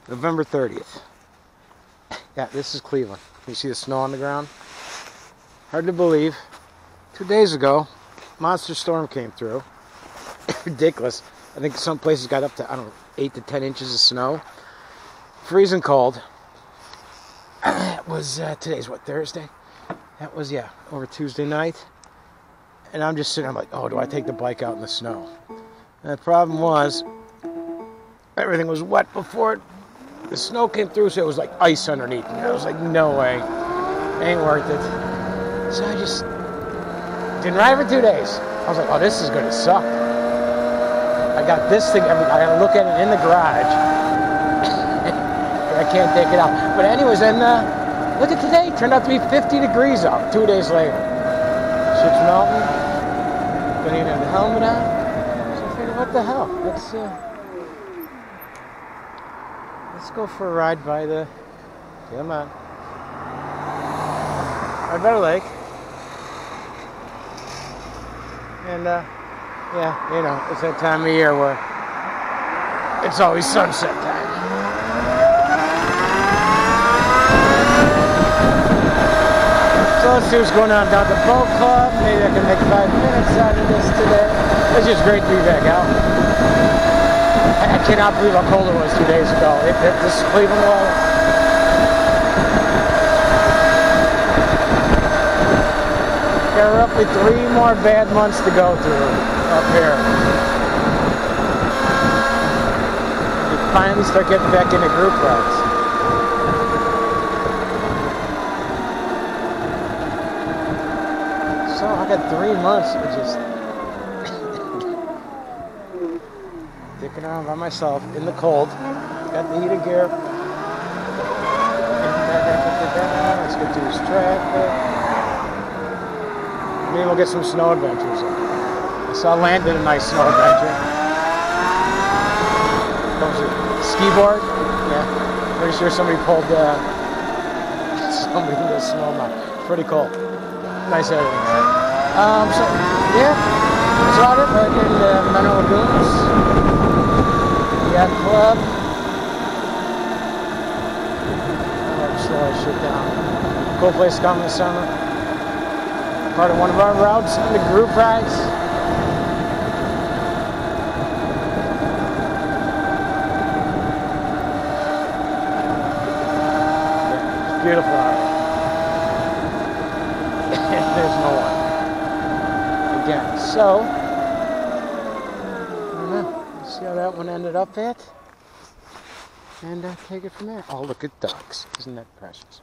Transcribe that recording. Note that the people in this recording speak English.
November 30th. Yeah, this is Cleveland. You see the snow on the ground? Hard to believe. 2 days ago, monster storm came through. Ridiculous. I think some places got up to, 8 to 10 inches of snow. Freezing cold. It was, today's what, Thursday? That was, over Tuesday night. And I'm just sitting, I'm like, oh, do I take the bike out in the snow? And the problem was, everything was wet before the snow came through, so it was like ice underneath. And I was like, no way. Ain't worth it. So I just didn't ride for 2 days. I was like, oh, this is going to suck. I got this thing, I got to look at it in the garage. I can't take it out. But anyways, then look at today. It turned out to be 50 degrees out 2 days later. Shit's melting. Gonna even have the helmet on. So I figured, what the hell? Let's go for a ride by the, come on, right by the lake. And it's that time of year where it's always sunset time. So let's see what's going on down at the boat club. Maybe I can make 5 minutes out of this today. It's just great to be back out. I cannot believe how cold it was 2 days ago. This is Cleveland weather. There are roughly 3 more bad months to go through up here. You finally start getting back into group rides. So I got 3 months of just dicking around by myself in the cold. Got the heated gear. Let's get to this track there. Maybe we'll get some snow adventures in. I saw Landon a nice snow adventure. What was it? Ski-board? Yeah. Pretty sure somebody pulled somebody in the snow mount. Pretty cool. Nice editing. That's about it. Right in the Menor Lagoons. Yacht Club. I'll slow that shit down. Cool place to come in the summer. Part of one of our routes in the group rides. It's beautiful out here. There's no one. Again, so I don't know. Let's see how that one ended up at. And take it from there. Oh, look at ducks. Isn't that precious?